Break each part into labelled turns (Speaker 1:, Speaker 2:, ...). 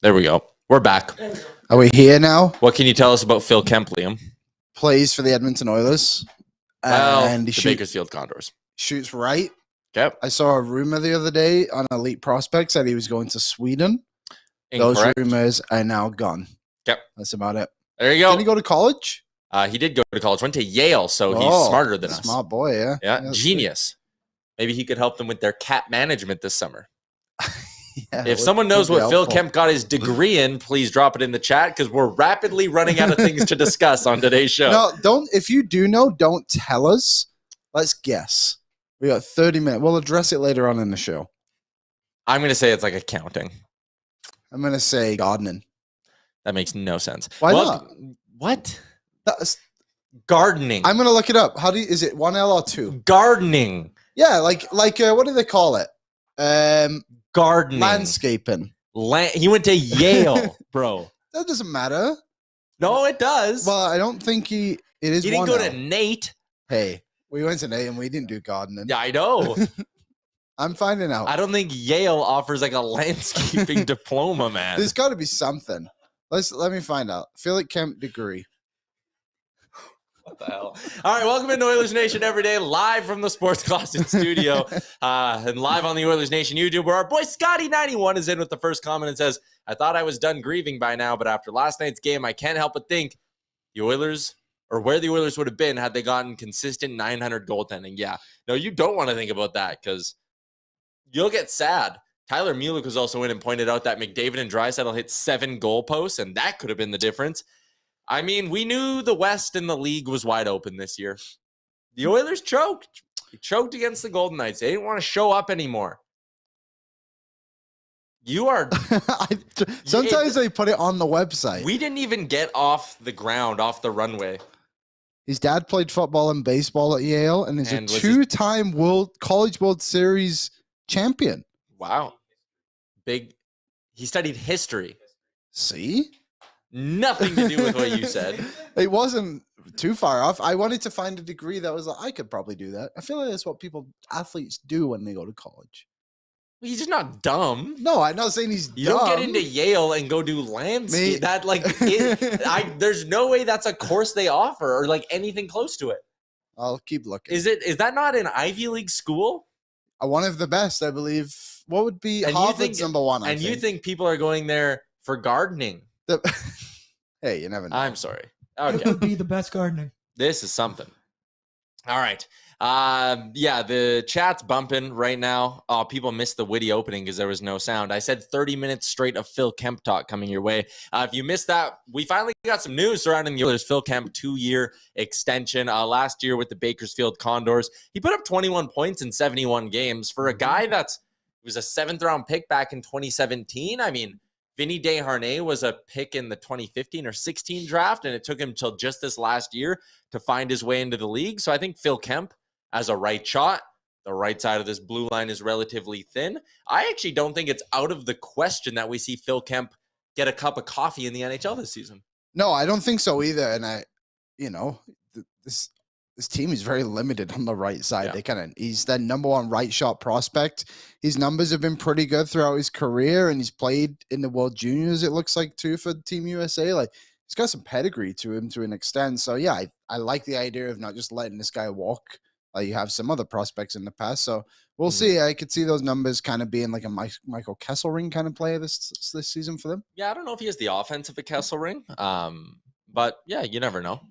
Speaker 1: There we go. We're back.
Speaker 2: Are we here now?
Speaker 1: What can you tell us about Phil Kemp, Liam?
Speaker 2: Plays for the Edmonton Oilers.
Speaker 1: Well,
Speaker 2: and
Speaker 1: the Bakersfield Condors.
Speaker 2: Shoots right.
Speaker 1: Yep.
Speaker 2: I saw a rumor the other day on Elite Prospects that he was going to Sweden.
Speaker 1: Incorrect.
Speaker 2: Those rumors are now gone.
Speaker 1: Yep.
Speaker 2: That's about it.
Speaker 1: There you go.
Speaker 2: Did he go to college?
Speaker 1: He did go to college. Went to Yale, so he's smarter than us.
Speaker 2: Smart boy, yeah.
Speaker 1: Yeah, genius. Good. Maybe he could help them with their cap management this summer. If someone knows what Phil Kemp got his degree in, please drop it in the chat because we're rapidly running out of things to discuss on today's show.
Speaker 2: No, don't. If you do know, don't tell us. Let's guess. We got 30 minutes. We'll address it later on in the show.
Speaker 1: I'm going to say it's like accounting.
Speaker 2: I'm going to say gardening.
Speaker 1: That makes no sense.
Speaker 2: Why not?
Speaker 1: What?
Speaker 2: That's
Speaker 1: gardening.
Speaker 2: I'm going to look it up. Is it 1 L or 2?
Speaker 1: Gardening.
Speaker 2: Yeah, like what do they call it?
Speaker 1: Gardening.
Speaker 2: Landscaping.
Speaker 1: He went to Yale, bro.
Speaker 2: That doesn't matter.
Speaker 1: No, it does.
Speaker 2: Well, I don't think he didn't
Speaker 1: go to Nate.
Speaker 2: Hey, we went to Nate and we didn't do gardening.
Speaker 1: Yeah, I know.
Speaker 2: I'm finding out.
Speaker 1: I don't think Yale offers like a landscaping diploma, man.
Speaker 2: There's got to be something. Let me find out. Phil Kemp degree.
Speaker 1: What the hell? All right, welcome into Oilersnation Everyday, live from the Sports Closet studio, and live on the Oilersnation YouTube, where our boy Scotty91 is in with the first comment and says, I thought I was done grieving by now, but after last night's game, I can't help but think the Oilers, or where the Oilers would have been had they gotten consistent 900 goaltending. Yeah, no, you don't want to think about that because you'll get sad. Tyler Yaremchuk was also in and pointed out that McDavid and Draisaitl hit 7 goalposts, and that could have been the difference. I mean, we knew the West and the league was wide open this year. The Oilers choked. They choked against the Golden Knights. They didn't want to show up anymore. You are...
Speaker 2: Sometimes they put it on the website.
Speaker 1: We didn't even get off the ground, off the runway.
Speaker 2: His dad played football and baseball at Yale and is a two-time College World Series champion.
Speaker 1: Wow. Big. He studied history.
Speaker 2: See?
Speaker 1: Nothing to do with what you said.
Speaker 2: It wasn't too far off. I wanted to find a degree that was like, I could probably do that. I feel like that's what athletes do when they go to college.
Speaker 1: Well, he's just not dumb.
Speaker 2: No, I'm not saying he's dumb.
Speaker 1: You don't get into Yale and go do landscape. That there's no way that's a course they offer or like anything close to it.
Speaker 2: I'll keep looking.
Speaker 1: Is that not an Ivy League school?
Speaker 2: One of the best, I believe. What would be Harvard's number one?
Speaker 1: And you think people are going there for gardening?
Speaker 2: Hey, you never know.
Speaker 1: I'm sorry. Okay.
Speaker 3: It would be the best gardening.
Speaker 1: This is something. All right. Yeah, the chat's bumping right now. Oh, people missed the witty opening because there was no sound. I said 30 minutes straight of Phil Kemp talk coming your way. If you missed that, we finally got some news surrounding the Oilers. Phil Kemp 2-year extension. Last year with the Bakersfield Condors, he put up 21 points in 71 games for a guy was a 7th-round pick back in 2017. I mean, Vinny Desharnais was a pick in the 2015 or 16 draft, and it took him till just this last year to find his way into the league. So I think Phil Kemp as a right shot, the right side of this blue line is relatively thin. I actually don't think it's out of the question that we see Phil Kemp get a cup of coffee in the NHL this season.
Speaker 2: No, I don't think so either. And this team is very limited on the right side. Yeah. He's the number one right shot prospect. His numbers have been pretty good throughout his career, and he's played in the World Juniors, it looks like, too, for Team USA. Like, he's got some pedigree to him to an extent. So, yeah, I like the idea of not just letting this guy walk. You have some other prospects in the past. So, we'll see. I could see those numbers kind of being like a Michael Kesselring kind of player this season for them.
Speaker 1: Yeah, I don't know if he has the offense of a Kesselring. But, yeah, you never know.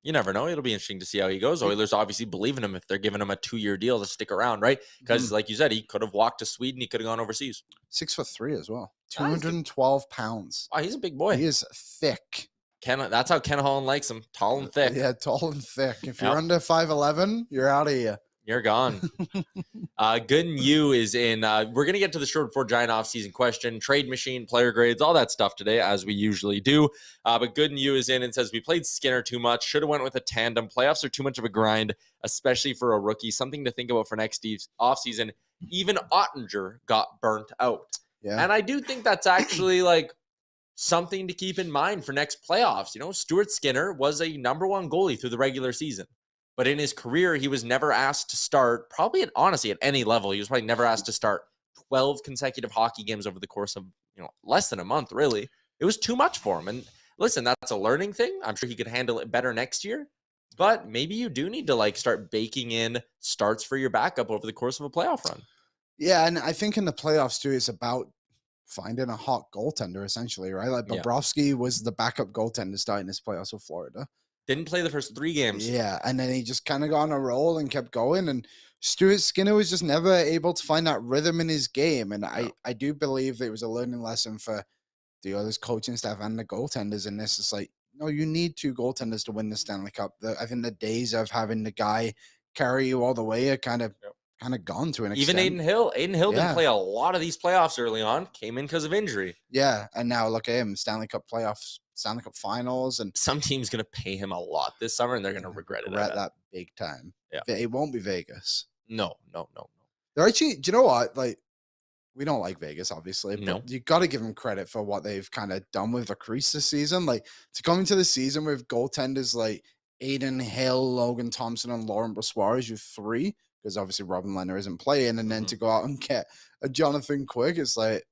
Speaker 1: You never know. It'll be interesting to see how he goes. Oilers obviously believe in him if they're giving him a 2-year deal to stick around, right? Because, like you said, he could have walked to Sweden. He could have gone overseas.
Speaker 2: 6'3" as well. 212 pounds.
Speaker 1: Oh, he's a big boy.
Speaker 2: He is thick.
Speaker 1: That's how Ken Holland likes him. Tall and thick.
Speaker 2: Yeah, tall and thick. If you're under 5'11", you're out of here.
Speaker 1: You're gone. Good and you is in. We're going to get to the short before giant offseason question, trade machine, player grades, all that stuff today, as we usually do. But Good and you is in and says, we played Skinner too much. Should have went with a tandem. Playoffs are too much of a grind, especially for a rookie. Something to think about for next offseason. Even Ottinger got burnt out. Yeah. And I do think that's actually like something to keep in mind for next playoffs. You know, Stuart Skinner was a number 1 goalie through the regular season. But in his career, he was never asked to start, honestly, at any level. He was probably never asked to start 12 consecutive hockey games over the course of less than a month, really. It was too much for him. And listen, that's a learning thing. I'm sure he could handle it better next year. But maybe you do need to start baking in starts for your backup over the course of a playoff run.
Speaker 2: Yeah, and I think in the playoffs too, it's about finding a hot goaltender, essentially, right? Like Bobrovsky was the backup goaltender starting this playoffs with Florida.
Speaker 1: Didn't play the first 3 games.
Speaker 2: Yeah, and then he just kind of got on a roll and kept going. And Stuart Skinner was just never able to find that rhythm in his game. And I do believe that it was a learning lesson for the Oilers coaching staff and the goaltenders in this. It's like, no, you need 2 goaltenders to win the Stanley Cup. I think the days of having the guy carry you all the way are kind of gone to an extent.
Speaker 1: Even Aiden Hill. Aiden Hill didn't play a lot of these playoffs early on. Came in because of injury.
Speaker 2: Yeah, and now look at him, Stanley Cup playoffs, Stanley Cup finals. And
Speaker 1: some team's going to pay him a lot this summer, and they're going to regret
Speaker 2: that big time.
Speaker 1: Yeah.
Speaker 2: It won't be Vegas.
Speaker 1: No.
Speaker 2: They're actually, do you know what? We don't like Vegas, obviously, but
Speaker 1: no.
Speaker 2: You got to give them credit for what they've kind of done with the crease this season. To come into the season with goaltenders like Aiden Hill, Logan Thompson, and Laurent Brossoit, you 3, because obviously Robin Lehner isn't playing, and then to go out and get a Jonathan Quick, it's like,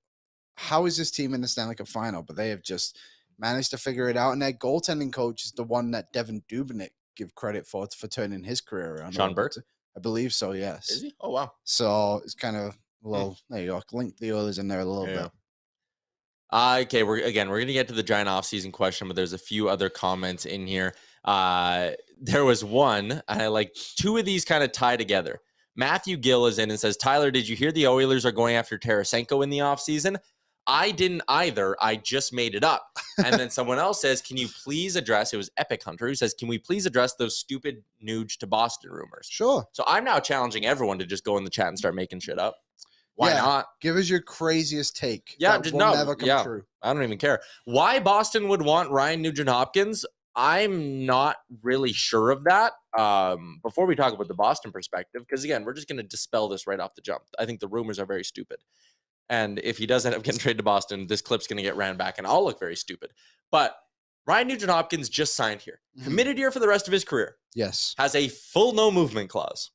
Speaker 2: how is this team in the Stanley Cup final? But they have just managed to figure it out, and their goaltending coach is the one that Devin Dubnyk give credit for turning his career around.
Speaker 1: Sean Burke?
Speaker 2: I believe so, yes.
Speaker 1: Is he? Oh, wow.
Speaker 2: So it's kind of a little, there you go, link the Oilers in there a little bit.
Speaker 1: Okay, we're going to get to the giant offseason question, but there's a few other comments in here. There was one, and I like 2 of these kind of tie together. Matthew Gill is in and says, Tyler, did you hear the Oilers are going after Tarasenko in the offseason? I didn't either. I just made it up. And then someone else says, can you please address, it was Epic Hunter, who says, can we please address those stupid Nuge to Boston rumors?
Speaker 2: Sure.
Speaker 1: So I'm now challenging everyone to just go in the chat and start making shit up. Why not?
Speaker 2: Give us your craziest take.
Speaker 1: Yeah,
Speaker 2: that will never come true.
Speaker 1: I don't even care. Why Boston would want Ryan Nugent-Hopkins, I'm not really sure of that. Before we talk about the Boston perspective, because again, we're just going to dispel this right off the jump. I think the rumors are very stupid. And if he does end up getting traded to Boston, this clip's going to get ran back and I'll look very stupid. But Ryan Nugent-Hopkins just signed here. Committed here for the rest of his career.
Speaker 2: Yes.
Speaker 1: Has a full no movement clause.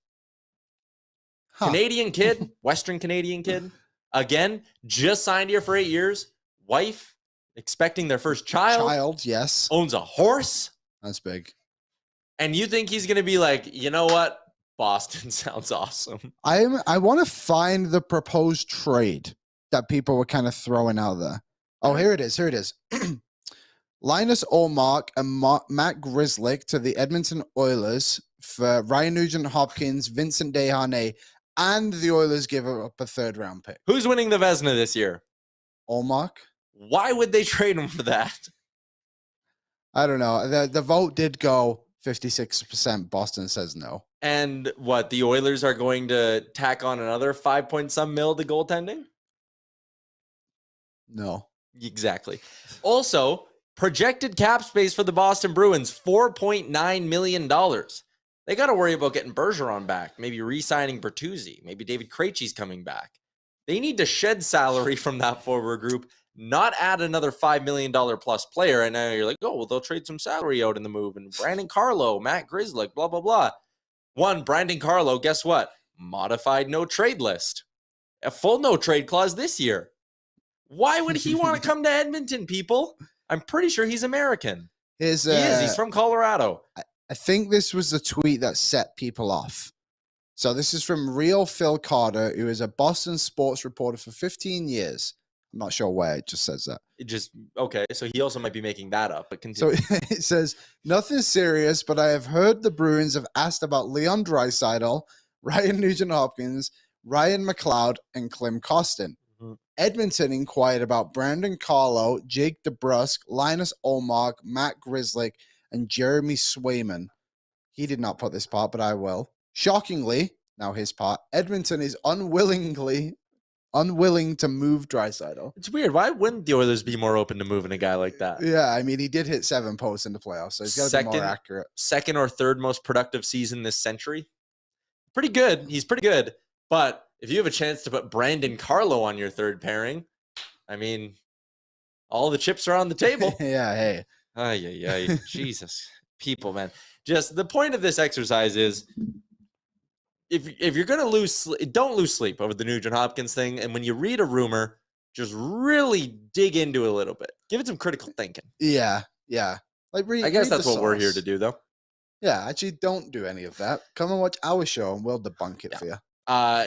Speaker 1: Canadian kid, Western Canadian kid. Again, just signed here for 8 years. Wife, expecting their first child.
Speaker 2: Yes.
Speaker 1: Owns a horse.
Speaker 2: That's big.
Speaker 1: And you think he's going to be like, you know what? Boston sounds awesome.
Speaker 2: I want to find the proposed trade that people were kind of throwing out there. Oh, here it is. Linus Ullmark and Matt Grzelcyk to the Edmonton Oilers for Ryan Nugent-Hopkins, Vincent Desharnais, and the Oilers give up a 3rd-round pick.
Speaker 1: Who's winning the Vezina this year?
Speaker 2: Ullmark.
Speaker 1: Why would they trade him for that?
Speaker 2: I don't know. The vote did go 56%. Boston says no.
Speaker 1: And what? The Oilers are going to tack on another 5-point-some mil to goaltending?
Speaker 2: No.
Speaker 1: Exactly. Also, projected cap space for the Boston Bruins, $4.9 million. They got to worry about getting Bergeron back, maybe re-signing Bertuzzi, maybe David Krejci's coming back. They need to shed salary from that forward group, not add another $5 million plus player. And now you're like, oh, well, they'll trade some salary out in the move. And Brandon Carlo, Matt Grzelcyk, blah, blah, blah. One, Brandon Carlo, guess what? Modified no trade list. A full no trade clause this year. Why would he want to come to Edmonton, people? I'm pretty sure he's American. He is. He's from Colorado.
Speaker 2: I think this was the tweet that set people off. So this is from Real Phil Carter, who is a Boston sports reporter for 15 years. I'm not sure where it just says that.
Speaker 1: Okay. So he also might be making that up, but continue.
Speaker 2: So it says, nothing serious, but I have heard the Bruins have asked about Leon Draisaitl, Ryan Nugent-Hopkins, Ryan McLeod, and Klim Kostin. Edmonton inquired about Brandon Carlo, Jake DeBrusk, Linus Ullmark, Matt Grzelcyk, and Jeremy Swayman. He did not put this part, but I will. Shockingly, now his part, Edmonton is unwilling to move Draisaitl.
Speaker 1: It's weird. Why wouldn't the Oilers be more open to moving a guy like that?
Speaker 2: Yeah, I mean, he did hit 7 posts in the playoffs, so he's got to be more accurate.
Speaker 1: Second or third most productive season this century. Pretty good. He's pretty good. But if you have a chance to put Brandon Carlo on your third pairing, I mean, all the chips are on the table.
Speaker 2: Yeah, hey.
Speaker 1: Ay. Jesus. People, man. Just the point of this exercise is, if you're going to don't lose sleep over the Nugent-Hopkins thing. And when you read a rumor, just really dig into it a little bit. Give it some critical thinking.
Speaker 2: Yeah. Like
Speaker 1: I guess that's what we're here to do, though.
Speaker 2: Yeah, actually, don't do any of that. Come and watch our show, and we'll debunk it for you.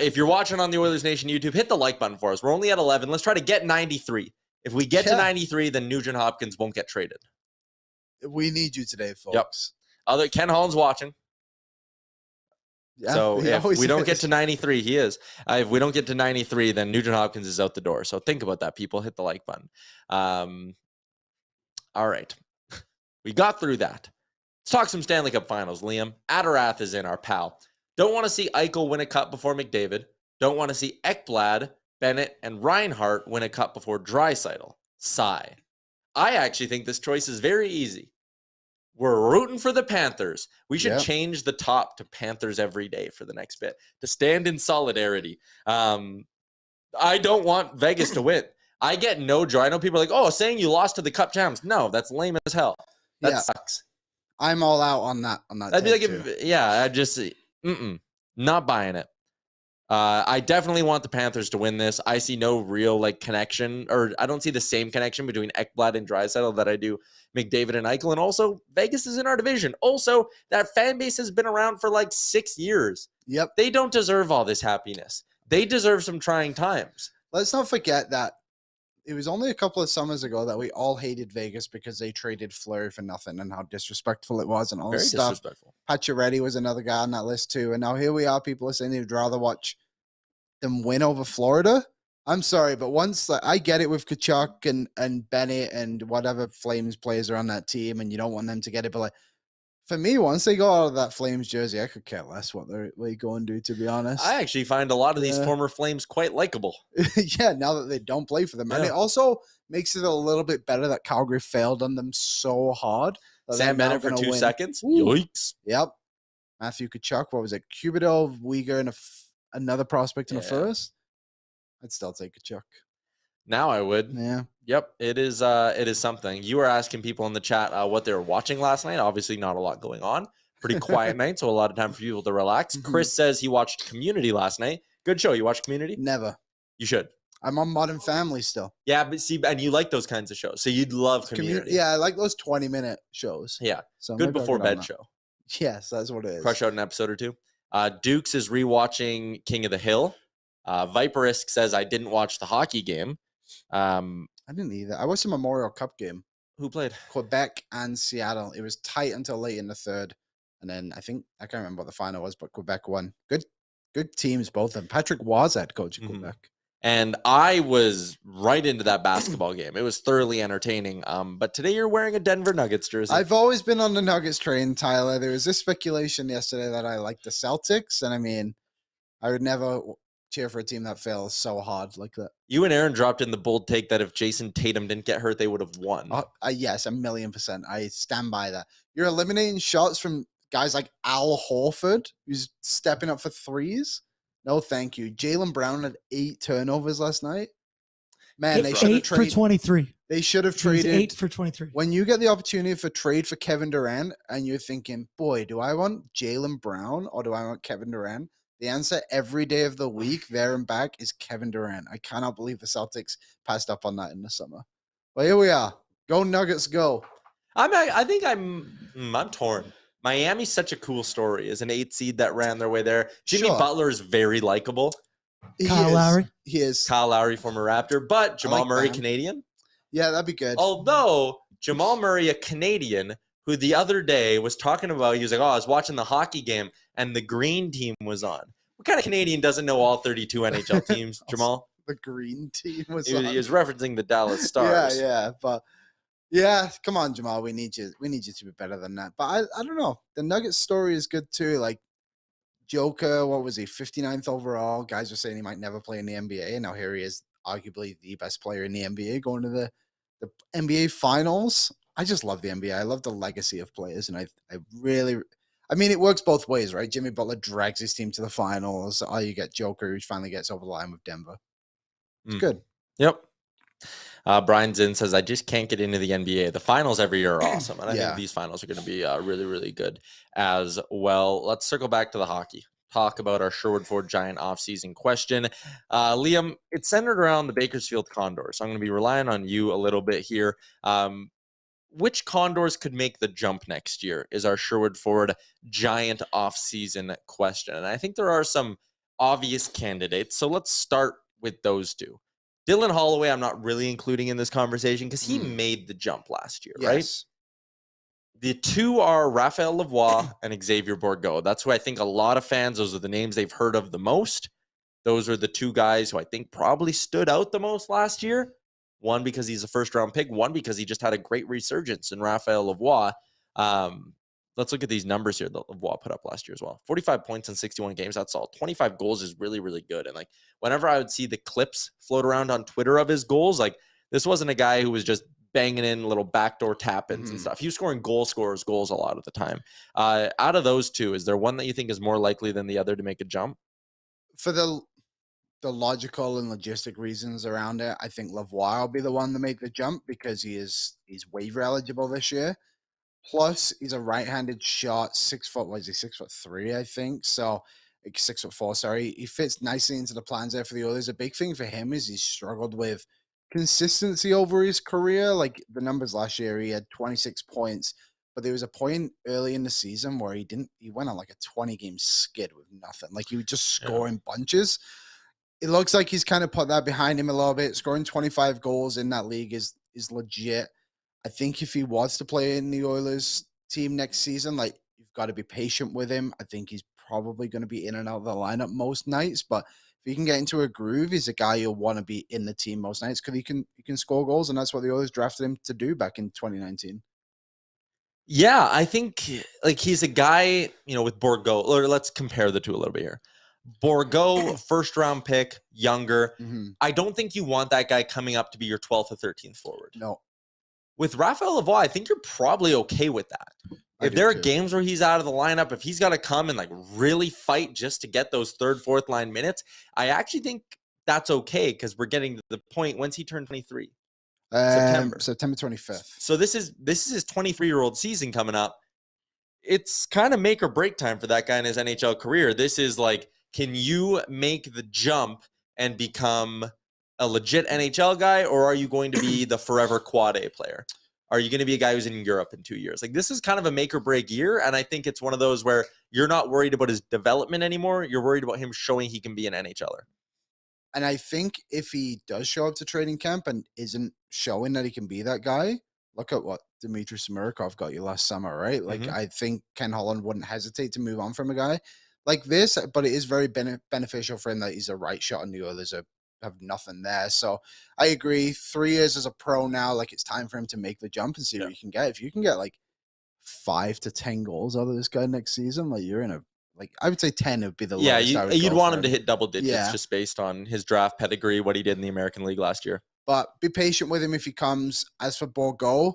Speaker 1: If you're watching on the Oilersnation YouTube, hit the like button for us. We're only at 11. Let's try to get 93. If we get to 93, then Nugent-Hopkins won't get traded.
Speaker 2: We need you today, folks.
Speaker 1: Yep. Ken Holland's watching.
Speaker 2: Yeah,
Speaker 1: so if we don't get to 93, he is. If we don't get to 93, then Nugent-Hopkins is out the door. So think about that, people. Hit the like button. All right. We got through that. Let's talk some Stanley Cup Finals, Liam. Adarath is in, our pal. Don't want to see Eichel win a cup before McDavid. Don't want to see Ekblad, Bennett, and Reinhart win a cup before Draisaitl. Sigh. I actually think this choice is very easy. We're rooting for the Panthers. We should change the top to Panthers every day for the next bit to stand in solidarity. I don't want Vegas to win. I get no joy. I know people are like, oh, saying you lost to the Cup champs. No, that's lame as hell. That sucks.
Speaker 2: I'm all out on that.
Speaker 1: I'd be like, I just, not buying it. I definitely want the Panthers to win this. I see no real connection, or I don't see the same connection between Ekblad and Draisaitl that I do McDavid and Eichel. And also, Vegas is in our division. Also, that fan base has been around for 6 years.
Speaker 2: Yep.
Speaker 1: They don't deserve all this happiness. They deserve some trying times.
Speaker 2: Let's not forget that it was only a couple of summers ago that we all hated Vegas because they traded Fleury for nothing and how disrespectful it was and all this stuff. Disrespectful. Pacioretty was another guy on that list too. And now here we are, people are saying they'd rather watch them win over Florida. I'm sorry, but once I get it with Tkachuk and Bennett and whatever Flames players are on that team and you don't want them to get it, but for me, once they go out of that Flames jersey, I could care less what they go and do, to be honest.
Speaker 1: I actually find a lot of these former Flames quite likable.
Speaker 2: Yeah, now that they don't play for them. And it also makes it a little bit better that Calgary failed on them so hard.
Speaker 1: Sam Bennett for 2 seconds? Ooh. Yikes.
Speaker 2: Yep. Matthew Tkachuk, what was it? Cubido, Uyghur, and another prospect in the first? I'd still take Tkachuk.
Speaker 1: Now I would.
Speaker 2: Yeah.
Speaker 1: Yep. It is something. You were asking people in the chat what they were watching last night. Obviously not a lot going on. Pretty quiet night, so a lot of time for people to relax. Chris says he watched Community last night. Good show. You watched Community?
Speaker 2: Never.
Speaker 1: You should.
Speaker 2: I'm on Modern Family still.
Speaker 1: Yeah, but see, and you like those kinds of shows, so you'd love Community.
Speaker 2: Yeah, I like those 20-minute shows.
Speaker 1: Yeah. So good before bed show.
Speaker 2: Yes, that's what it is.
Speaker 1: Crush out an episode or two. Dukes is rewatching King of the Hill. Viperisk says, I didn't watch the hockey game.
Speaker 2: I didn't either. I watched the Memorial Cup game.
Speaker 1: Who played?
Speaker 2: Quebec and Seattle. It was tight until late in the third. And then I can't remember what the final was, but Quebec won. Good teams, both of them. Patrick was head coach of Quebec.
Speaker 1: And I was right into that basketball game. It was thoroughly entertaining. But today you're wearing a Denver Nuggets jersey.
Speaker 2: I've always been on the Nuggets train, Tyler. There was this speculation yesterday that I like the Celtics. And I mean, I would never cheer for a team that fails so hard like that.
Speaker 1: You and Aaron dropped in the bold take that if Jason Tatum didn't get hurt, they would have won.
Speaker 2: Yes, 1,000,000%. I stand by that. You're eliminating shots from guys like Al Horford, who's stepping up for threes. No, thank you. Jaylen Brown had 8 turnovers last night. Man, they should have traded.
Speaker 3: 8 for 23.
Speaker 2: They should have traded.
Speaker 3: 8 for 23.
Speaker 2: When you get the opportunity for trade for Kevin Durant and you're thinking, boy, do I want Jaylen Brown or do I want Kevin Durant? The answer every day of the week, there and back, is Kevin Durant. I cannot believe the Celtics passed up on that in the summer. Well, here we are. Go Nuggets, go.
Speaker 1: I think I'm torn. Miami's such a cool story as an 8 seed that ran their way there. Jimmy Butler is very likable.
Speaker 3: Kyle Lowry.
Speaker 2: He is.
Speaker 1: Kyle Lowry, former Raptor, but Jamal Murray, Canadian.
Speaker 2: Yeah, that'd be good.
Speaker 1: Although Jamal Murray, a Canadian, who the other day was talking about, he was like, I was watching the hockey game and the green team was on. What kind of Canadian doesn't know all 32 NHL teams, Jamal?
Speaker 2: The green team was on.
Speaker 1: He was referencing the Dallas Stars.
Speaker 2: Yeah, but yeah, come on, Jamal. We need you. We need you to be better than that. But I don't know. The Nuggets story is good too. Like Joker, what was he? 59th overall. Guys were saying he might never play in the NBA. And now here he is, arguably the best player in the NBA, going to the NBA finals. I just love the NBA. I love the legacy of players. And I mean, it works both ways, right? Jimmy Butler drags his team to the finals. Or you get Joker, who finally gets over the line with Denver. It's good.
Speaker 1: Yep. Brian Zinn says, I just can't get into the NBA. The finals every year are awesome. And I think these finals are going to be really, really good as well. Let's circle back to the hockey. talk about our Sherwood Ford Giant offseason question. Liam, it's centered around the Bakersfield Condors. So I'm going to be relying on you a little bit here. Which Condors could make the jump next year is our Sherwood Ford Giant offseason question. And I think there are some obvious candidates. So let's start with those two. Dylan Holloway, I'm not really including in this conversation because he made the jump last year, right? The two are Raphael Lavoie and Xavier Bourgault. That's who I think a lot of fans, those are the names they've heard of the most. Those are the two guys who I think probably stood out the most last year. One, because he's a first-round pick. One, because he just had a great resurgence in Raphael Lavoie. Let's look at these numbers here that Lavoie put up last year as well. 45 points in 61 games. That's all. 25 goals is really, really good. And like whenever I would see the clips float around on Twitter of his goals, like this wasn't a guy who was just banging in little backdoor tap-ins and stuff. He was scoring goals a lot of the time. Out of those two, is there one that you think is more likely than the other to make a jump?
Speaker 2: For the logical and logistic reasons around it, I think Lavoie will be the one to make the jump because he's waiver eligible this year. Plus, he's a right-handed shot, 6 foot. What is he? 6'3", I think. So, like 6'4". Sorry, he fits nicely into the plans there for the Oilers. A big thing for him is he's struggled with consistency over his career. Like the numbers last year, he had 26 points, but there was a point early in the season where he went on like a 20-game skid with nothing. Like he would just score in bunches. It looks like he's kind of put that behind him a little bit. Scoring 25 goals in that league is legit. I think if he wants to play in the Oilers team next season, like you've got to be patient with him. I think he's probably going to be in and out of the lineup most nights, but if he can get into a groove, he's a guy you'll want to be in the team most nights because he can score goals, and that's what the Oilers drafted him to do back in 2019.
Speaker 1: Yeah, I think like he's a guy, with Bourgault, or let's compare the two a little bit here. Bourgault, first round pick, younger. I don't think you want that guy coming up to be your 12th or 13th forward.
Speaker 2: No.
Speaker 1: With Raphael Lavoie, I think you're probably okay with that. If there are games where he's out of the lineup, if he's got to come and like really fight just to get those third, fourth line minutes, I actually think that's okay because we're getting to the point. When's he turn 23?
Speaker 2: September 25th.
Speaker 1: So this is his 23-year-old season coming up. It's kind of make or break time for that guy in his NHL career. This is like, can you make the jump and become a legit NHL guy, or are you going to be the forever quad A player? Are you going to be a guy who's in Europe in 2 years? Like this is kind of a make or break year. And I think it's one of those where you're not worried about his development anymore. You're worried about him showing he can be an NHLer.
Speaker 2: And I think if he does show up to training camp and isn't showing that he can be that guy, look at what Dmitry Smirkov got you last summer, right? Like I think Ken Holland wouldn't hesitate to move on from a guy like this, but it is very beneficial for him that he's a right shot and the Oilers have nothing there. So I agree. 3 years as a pro now, like it's time for him to make the jump and see what you can get. If you can get like 5 to 10 goals out of this guy next season, like you're in a, like I would say 10 would be the lowest.
Speaker 1: You'd want him to hit double digits just based on his draft pedigree, what he did in the American League last year.
Speaker 2: But be patient with him if he comes. As for Bourgault,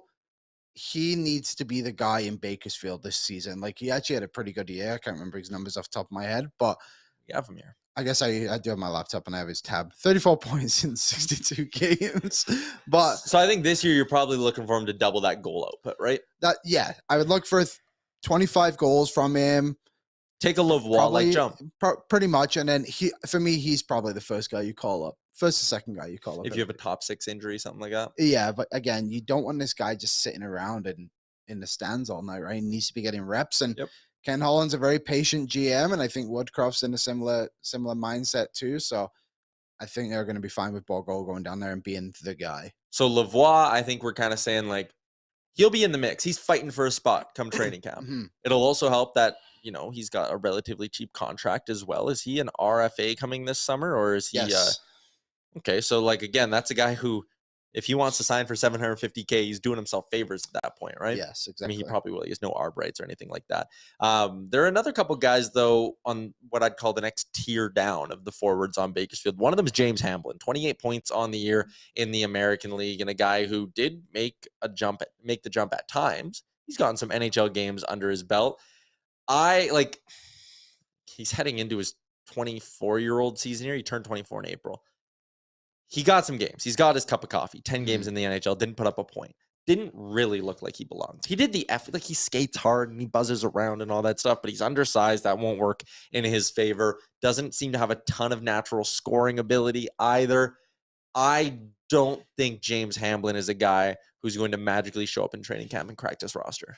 Speaker 2: he needs to be the guy in Bakersfield this season. Like he actually had a pretty good year. I can't remember his numbers off the top of my head, but
Speaker 1: you have him here.
Speaker 2: I guess I do have my laptop and I have his tab. 34 points in 62 games. But
Speaker 1: so I think this year you're probably looking for him to double that goal output, right?
Speaker 2: I would look for 25 goals from him.
Speaker 1: Take a Lavoie-like jump.
Speaker 2: Pretty much. And then for me, he's probably the first guy you call up. First or second guy you call up.
Speaker 1: If you have a top 6 injury, something like that.
Speaker 2: Yeah, but again, you don't want this guy just sitting around and in the stands all night, right? He needs to be getting reps. And Ken Holland's a very patient GM, and I think Woodcroft's in a similar mindset too. So I think they're going to be fine with Bourgault going down there and being the guy.
Speaker 1: So Lavoie, I think we're kind of saying like he'll be in the mix. He's fighting for a spot come training camp. It'll also help that he's got a relatively cheap contract as well. Is he an RFA coming this summer, or is he?
Speaker 2: Yes.
Speaker 1: Okay, so like again, that's a guy who, if he wants to sign for $750K, he's doing himself favors at that point, right?
Speaker 2: Yes, exactly.
Speaker 1: I mean, he probably will. He has no arb rights or anything like that. There are another couple guys, though, on what I'd call the next tier down of the forwards on Bakersfield. One of them is James Hamblin, 28 points on the year in the American League, and a guy who did make the jump at times. He's gotten some NHL games under his belt. He's heading into his 24-year-old season here. He turned 24 in April. He got some games. He's got his cup of coffee. 10 games in the NHL. Didn't put up a point. didn't really look like he belongs. He did the effort, like he skates hard and he buzzes around and all that stuff, but he's undersized. That won't work in his favor. Doesn't seem to have a ton of natural scoring ability either. I don't think James Hamblin is a guy who's going to magically show up in training camp and crack this roster.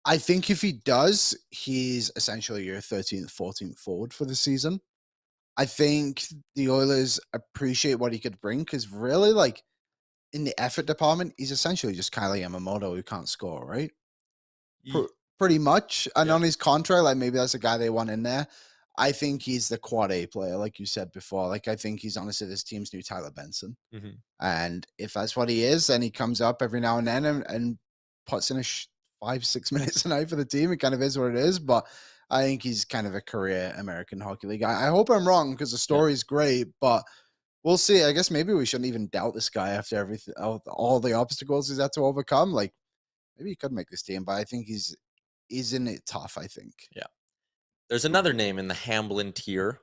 Speaker 2: I think if he does, he's essentially your 13th, 14th forward for the season. I think the Oilers appreciate what he could bring because really, like, in the effort department, he's essentially just Kylie Yamamoto who can't score, right? Pretty much. And on his contract, like, maybe that's a guy they want in there. I think he's the quad A player, like you said before. Like, I think he's honestly this team's new Tyler Benson. And if that's what he is, then he comes up every now and then and puts in 5-6 minutes a night for the team. It kind of is what it is. But I think he's kind of a career American Hockey League guy. I hope I'm wrong because the story is great, but we'll see. I guess maybe we shouldn't even doubt this guy after everything, all the obstacles he's had to overcome. Like, maybe he could make this team, but I think he's in it tough, I think.
Speaker 1: Yeah. There's another name in the Hamblin tier,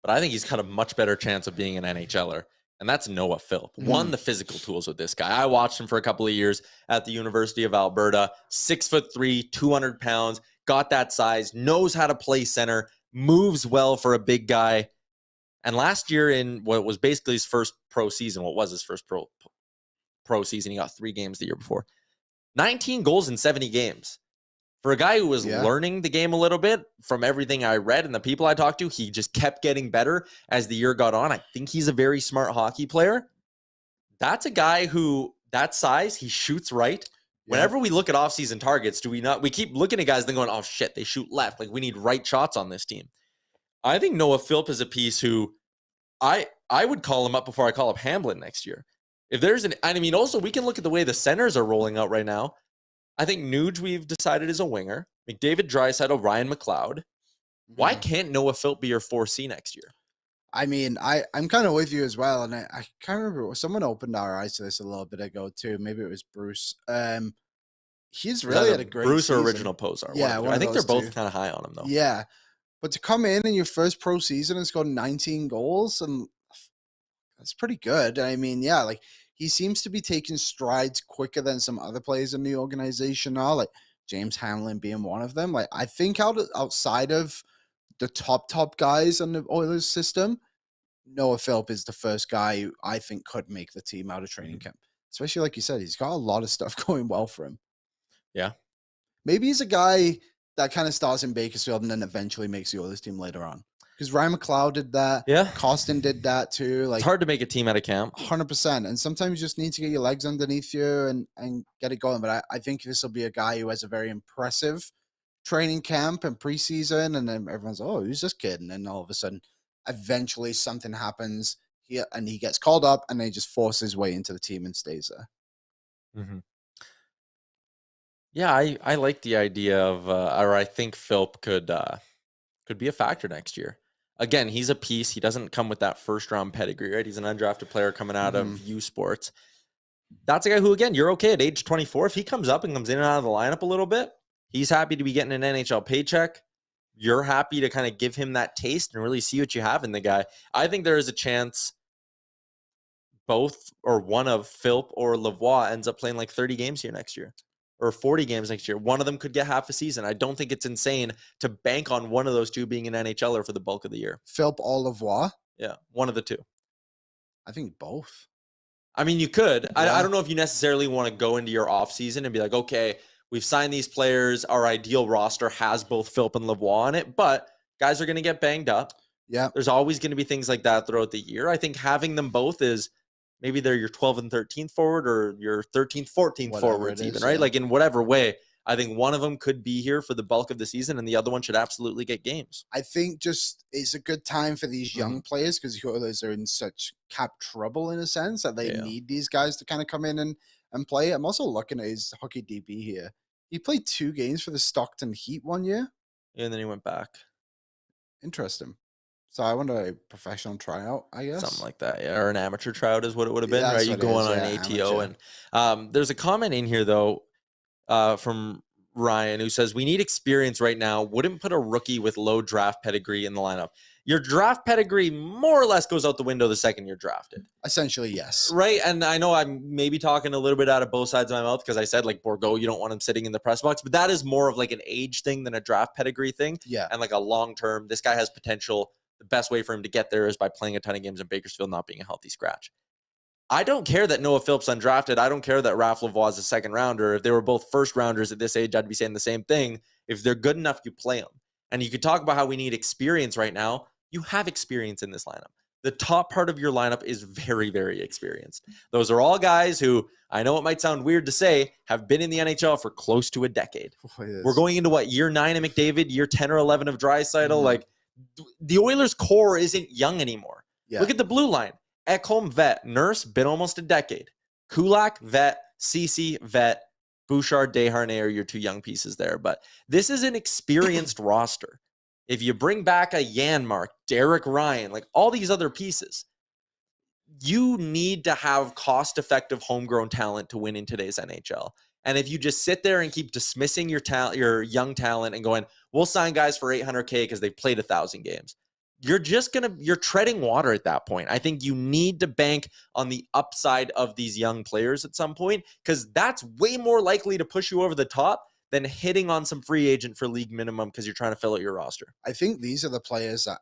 Speaker 1: but I think he's got a much better chance of being an NHLer, and that's Noah Philp. Won the physical tools with this guy. I watched him for a couple of years at the University of Alberta. 6'3", 200 pounds, got that size, knows how to play center, moves well for a big guy. And last year in what was basically his first pro season, what was his first pro season, he got 3 games the year before. 19 goals in 70 games. For a guy who was learning the game a little bit, from everything I read and the people I talked to, he just kept getting better as the year got on. I think he's a very smart hockey player. That's a guy who, that size, he shoots right. Whenever we look at offseason targets, do we not? We keep looking at guys and going, oh shit, they shoot left. Like, we need right shots on this team. I think Noah Philp is a piece who I would call him up before I call up Hamblin next year. If there's I mean, also we can look at the way the centers are rolling out right now. I think Nuge, we've decided, is a winger. McDavid, Draisaitl, Ryan McLeod. Why can't Noah Philp be your 4C next year?
Speaker 2: I mean, I'm kind of with you as well. And I can't remember. Someone opened our eyes to this a little bit ago, too. Maybe it was Bruce. He's really had a great
Speaker 1: Bruce
Speaker 2: season.
Speaker 1: Or Original Posar.
Speaker 2: Yeah,
Speaker 1: I think they're both kind of high on him, though.
Speaker 2: Yeah. But to come in your first pro season and score 19 goals, and that's pretty good. I mean, yeah, like, he seems to be taking strides quicker than some other players in the organization are, like James Hamblin being one of them. Like, I think outside of the top guys in the Oilers system, Noah Philp is the first guy who I think could make the team out of training camp. Especially, like you said, he's got a lot of stuff going well for him.
Speaker 1: Yeah.
Speaker 2: Maybe he's a guy that kind of starts in Bakersfield and then eventually makes the Oilers team later on. Because Ryan McLeod did that.
Speaker 1: Yeah.
Speaker 2: Costin did that too. Like,
Speaker 1: it's hard to make a team out of camp.
Speaker 2: 100%. And sometimes you just need to get your legs underneath you and get it going. But I think this will be a guy who has a very impressive training camp and preseason. And then everyone's, oh, who's this kid? And then all of a sudden, eventually something happens here and he gets called up and they just force his way into the team and stays there.
Speaker 1: Yeah, I like the idea of, or I think Philp could be a factor next year. Again, he's a piece. He doesn't come with that first-round pedigree, right? He's an undrafted player coming out of U Sports. That's a guy who, again, you're okay at age 24. If he comes up and comes in and out of the lineup a little bit, he's happy to be getting an NHL paycheck. You're happy to kind of give him that taste and really see what you have in the guy. I think there is a chance both or one of Philp or Lavoie ends up playing like 30 games here next year. Or 40 games next year. One of them could get half a season. I don't think it's insane to bank on one of those two being an NHLer for the bulk of the year.
Speaker 2: Philp or Lavoie?
Speaker 1: Yeah, one of the two.
Speaker 2: I think both.
Speaker 1: I mean, you could. Yeah. I don't know if you necessarily want to go into your offseason and be like, okay, we've signed these players. Our ideal roster has both Philp and Lavoie on it, but guys are going to get banged up.
Speaker 2: Yeah.
Speaker 1: There's always going to be things like that throughout the year. I think having them both is maybe they're your 12th and 13th forward or your 13th, 14th forwards even, right? Yeah. Like in whatever way, I think one of them could be here for the bulk of the season and the other one should absolutely get games.
Speaker 2: I think just it's a good time for these young players because the Oilers are in such cap trouble in a sense that they need these guys to kind of come in and play. I'm also looking at his hockey DB here. He played 2 games for the Stockton Heat one year.
Speaker 1: Yeah, and then he went back.
Speaker 2: Interesting. So I went to a professional tryout, I guess.
Speaker 1: Something like that, yeah. Or an amateur tryout is what it would have been, right? You go on an ATO.
Speaker 2: Amateur.
Speaker 1: And there's a comment in here, though, from Ryan, who says, we need experience right now. Wouldn't put a rookie with low draft pedigree in the lineup. your draft pedigree more or less goes out the window the second you're drafted.
Speaker 2: Essentially, yes.
Speaker 1: Right. And I know I'm maybe talking a little bit out of both sides of my mouth because I said like Borgo, you don't want him sitting in the press box, but that is more of like an age thing than a draft pedigree thing.
Speaker 2: Yeah.
Speaker 1: And like a long-term, this guy has potential. The best way for him to get there is by playing a ton of games in Bakersfield, not being a healthy scratch. I don't care that Noah Phillips undrafted. I don't care that Raph Lavoie is a second rounder. If they were both first rounders at this age, I'd be saying the same thing. If they're good enough, you play them. And you could talk about how we need experience right now. You have experience in this lineup. The top part of your lineup is very, very experienced. Those are all guys who, I know it might sound weird to say, have been in the NHL for close to a decade. We're going into what, year 9 of McDavid, year 10 or 11 of Draisaitl?
Speaker 2: Mm-hmm.
Speaker 1: Like, the Oilers core isn't young anymore.
Speaker 2: Yeah.
Speaker 1: Look at the blue line. Ekholm, vet. Nurse, been almost a decade. Kulak, vet. Ceci, vet. Bouchard, Desharnais are your 2 young pieces there. But this is an experienced roster. If you bring back a Janmark, Derek Ryan, like all these other pieces, you need to have cost-effective homegrown talent to win in today's NHL. And if you just sit there and keep dismissing your talent, your young talent, and going, we'll sign guys for $800K because they've played 1,000 games, you're treading water at that point. I think you need to bank on the upside of these young players at some point, because that's way more likely to push you over the top than hitting on some free agent for league minimum because you're trying to fill out your roster.
Speaker 2: I think these are the players that,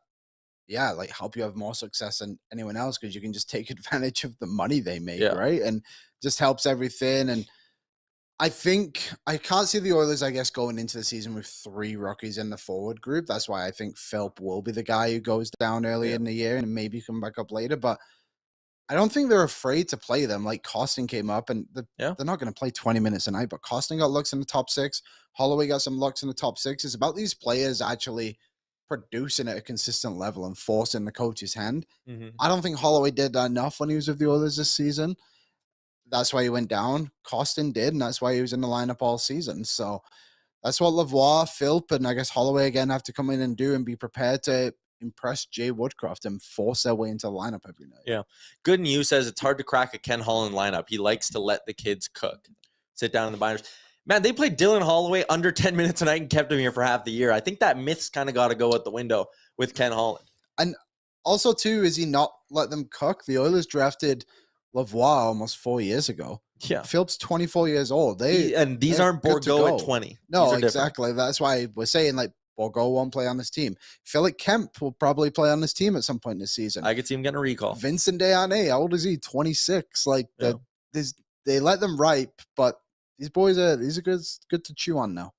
Speaker 2: like help you have more success than anyone else, because you can just take advantage of the money they make, right? And just helps everything. And I think I can't see the Oilers, I guess, going into the season with 3 rookies in the forward group. That's why I think Philp will be the guy who goes down early in the year and maybe come back up later. But I don't think they're afraid to play them. Like Costin came up, and they're not going to play 20 minutes a night, but Costin got looks in the top 6. Holloway got some looks in the top 6. It's about these players actually producing at a consistent level and forcing the coach's hand. I don't think Holloway did enough when he was with the Oilers this season. That's why he went down. Costin did, and that's why he was in the lineup all season. So that's what Lavoie, Philp, and I guess Holloway again have to come in and do, and be prepared to impress Jay Woodcroft and force their way into the lineup every night. Yeah.
Speaker 1: Good News says it's hard to crack a Ken Holland lineup. He likes to let the kids cook. Sit down in the binders. Man, they played Dylan Holloway under 10 minutes a night and kept him here for half the year. I think that myth's kind of got to go out the window with Ken Holland.
Speaker 2: And also, too, is he not let them cook? The Oilers drafted Lavoie almost 4 years ago.
Speaker 1: Yeah.
Speaker 2: Philp's 24 years old.
Speaker 1: These aren't Borgo at 20.
Speaker 2: No, exactly. That's why we're saying, like, Borgo won't play on this team. Philip Kemp will probably play on this team at some point this season.
Speaker 1: I could see him getting a recall.
Speaker 2: Vincent Desharnais, how old is he? 26. Like, they let them ripe, but these boys are good to chew on now.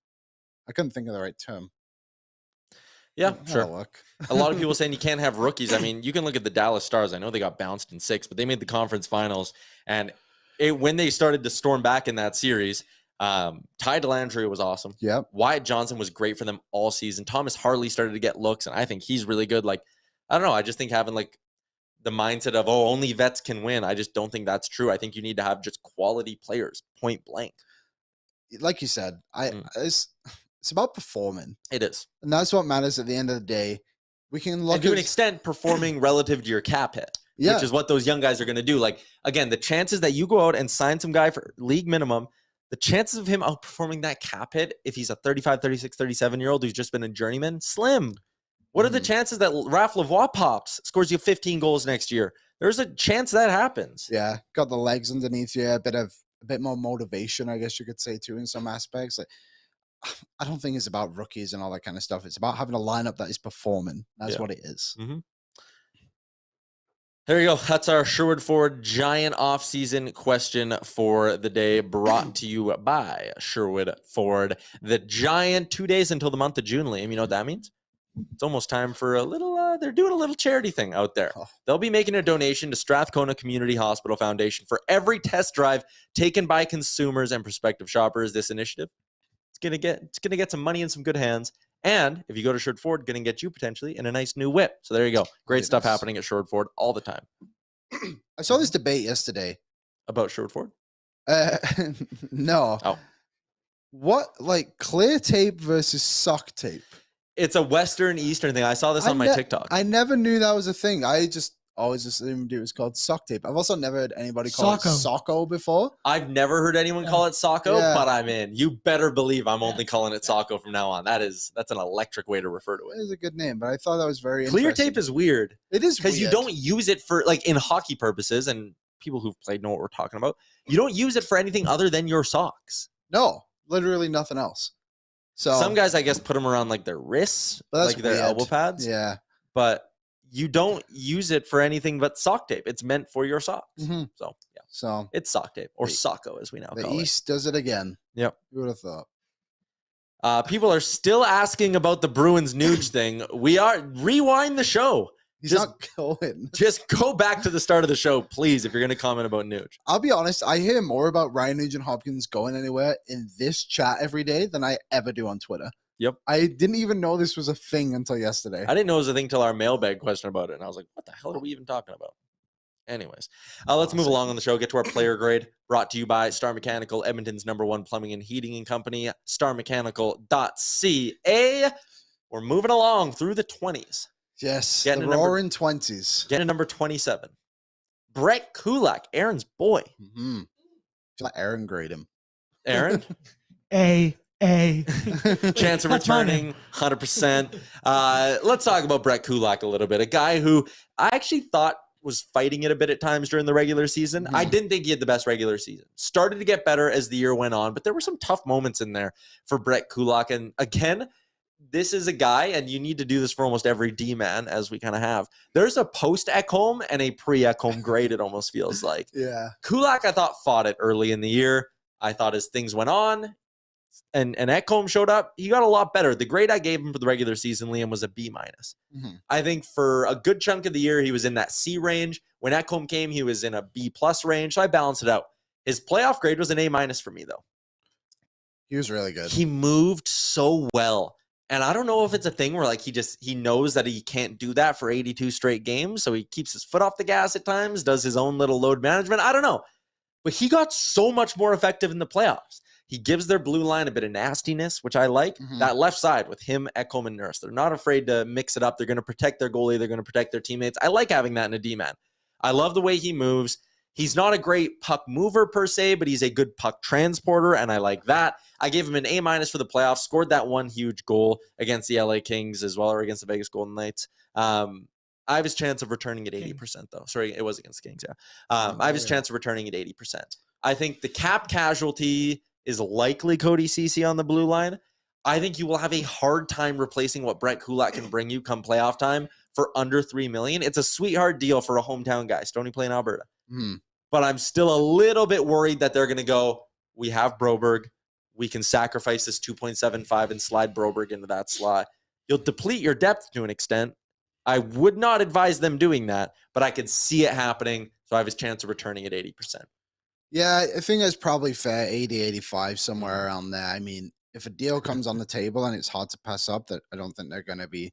Speaker 2: I couldn't think of the right term.
Speaker 1: Yeah, sure. A lot of people saying you can't have rookies. I mean, you can look at the Dallas Stars. I know they got bounced in 6, but they made the conference finals. And when they started to storm back in that series, Ty Dellandrea was awesome.
Speaker 2: Yeah.
Speaker 1: Wyatt Johnson was great for them all season. Thomas Harley started to get looks, and I think he's really good. Like, I don't know. I just think having like the mindset of, only vets can win, I just don't think that's true. I think you need to have just quality players, point blank.
Speaker 2: Like you said, it's about performing.
Speaker 1: It is.
Speaker 2: And that's what matters at the end of the day. We can look
Speaker 1: and to an extent performing relative to your cap hit, which is what those young guys are going to do. Like, again, the chances that you go out and sign some guy for league minimum, the chances of him outperforming that cap hit, if he's a 35, 36, 37-year-old who's just been a journeyman, slim. What are the chances that Raph Lavoie pops, scores you 15 goals next year? There's a chance that happens.
Speaker 2: Yeah, got the legs underneath you, a bit more motivation, I guess you could say, too, in some aspects. Like, I don't think it's about rookies and all that kind of stuff. It's about having a lineup that is performing. That's what it is.
Speaker 1: Mm-hmm. There you go. That's our Sherwood Ford Giant offseason question for the day, brought to you by Sherwood Ford. The Giant, 2 days until the month of June, Liam. You know what that means? It's almost time for a little, they're doing a little charity thing out there. They'll be making a donation to Strathcona Community Hospital Foundation for every test drive taken by consumers and prospective shoppers. This initiative, it's gonna get some money in some good hands. And if you go to Sherwood Ford, going to get you potentially in a nice new whip. So there you go. Great stuff happening at Sherwood Ford all the time.
Speaker 2: I saw this debate yesterday.
Speaker 1: About Sherwood Ford?
Speaker 2: No.
Speaker 1: Oh.
Speaker 2: What, like clear tape versus suck tape?
Speaker 1: It's a Western Eastern thing. I saw this on my TikTok.
Speaker 2: I never knew that was a thing. I always assumed it was called sock tape. I've also never heard anybody call
Speaker 3: Socko.
Speaker 2: it Socko before.
Speaker 1: I've never heard anyone call it Socko,
Speaker 2: Yeah.
Speaker 1: but I'm in. You better believe I'm only calling it Socko from now on. That's an electric way to refer to
Speaker 2: It
Speaker 1: it.
Speaker 2: is a good name, but I thought that was very
Speaker 1: Clear
Speaker 2: interesting.
Speaker 1: tape is weird
Speaker 2: It is
Speaker 1: because you
Speaker 2: weird.
Speaker 1: don't use it for, like, in hockey purposes, and people who've played know what we're talking about. You don't use it for anything other than your socks.
Speaker 2: No, literally nothing else. So
Speaker 1: Some guys, I guess, put them around like their wrists,
Speaker 2: But that's
Speaker 1: like their
Speaker 2: weird.
Speaker 1: elbow pads.
Speaker 2: yeah.
Speaker 1: But you don't use it for anything but sock tape. It's meant for your socks.
Speaker 2: Mhm.
Speaker 1: So yeah,
Speaker 2: So
Speaker 1: it's sock tape, or
Speaker 2: The-
Speaker 1: Socko as we now
Speaker 2: the
Speaker 1: call
Speaker 2: East does it again.
Speaker 1: Yep.
Speaker 2: Who would have thought?
Speaker 1: it. People are still asking about the Bruins Nuge thing. Rewind the show.
Speaker 2: He's
Speaker 1: Just-
Speaker 2: not going.
Speaker 1: Just go back to the start of the show, please, if you're going to comment about Nuge.
Speaker 2: I'll be honest, I hear more about Ryan Nugent-Hopkins going anywhere in this chat every day than I ever do on Twitter.
Speaker 1: Yep.
Speaker 2: I didn't even know this was a thing until yesterday.
Speaker 1: I didn't know it was a thing till our mailbag question about it, and I was like, what the hell are we even talking about? Anyways, let's move along on the show. Get to our player grade, brought to you by Star Mechanical, Edmonton's #1 plumbing and heating and company, starmechanical.ca. We're moving along through the 20s.
Speaker 2: Yes,
Speaker 1: Getting
Speaker 2: the
Speaker 1: a number-
Speaker 2: roaring 20s.
Speaker 1: Getting to number 27. Brett Kulak, Aaron's boy.
Speaker 2: Mm-hmm. Let Aaron grade him.
Speaker 1: Aaron,
Speaker 3: A.
Speaker 1: chance of
Speaker 3: That's my name.
Speaker 1: returning, 100%. Let's talk about Brett Kulak a little bit. A guy who I actually thought was fighting it a bit at times during the regular season. I
Speaker 2: Mhm.
Speaker 1: didn't think he had the best regular season. Started to get better as the year went on, but there were some tough moments in there for Brett Kulak. And again, this is a guy, and you need to do this for almost every D-man, as we kind of have. There's a post-Ekholm and a pre-Ekholm grade, it almost feels like.
Speaker 2: Yeah.
Speaker 1: Kulak, I thought, fought it early in the year. I thought as things went on and Ekholm showed up, he got a lot better. The grade I gave him for the regular season, Liam, was a B-.
Speaker 2: Mhm.
Speaker 1: I think for a good chunk of the year, he was in that C range. When Ekholm came, he was in a B+ range. So I balanced it out. His playoff grade was an A- for me, though.
Speaker 2: He was really good.
Speaker 1: He moved so well. And I don't know if it's a thing where, like, he knows that he can't do that for 82 straight games. So he keeps his foot off the gas at times, does his own little load management. I don't know. But he got so much more effective in the playoffs. He gives their blue line a bit of nastiness, which I like.
Speaker 2: Mhm.
Speaker 1: That left side with him, Ekholm, and Nurse. They're not afraid to mix it up. They're going to protect their goalie. They're going to protect their teammates. I like having that in a D-man. I love the way he moves. He's not a great puck mover per se, but he's a good puck transporter, and I like that. I gave him an A- for the playoffs. Scored that one huge goal against the LA Kings as well, or against the Vegas Golden Knights. I have his chance of returning at 80%, though. Sorry, it was against the Kings, yeah. I have his chance of returning at 80%. I think the cap casualty is likely Cody Ceci on the blue line. I think you will have a hard time replacing what Brett Kulak can bring you come playoff time for under $3 million. It's a sweetheart deal for a hometown guy. Stoney play in Alberta.
Speaker 2: Mhm.
Speaker 1: But I'm still a little bit worried that they're going to go, we have Broberg. We can sacrifice this 2.75 and slide Broberg into that slot. You'll deplete your depth to an extent. I would not advise them doing that, but I could see it happening. So I have his chance of returning at 80%.
Speaker 2: Yeah, I think that's probably fair. 80, 85, somewhere around there. I mean, if a deal comes on the table and it's hard to pass up, that I don't think they're going to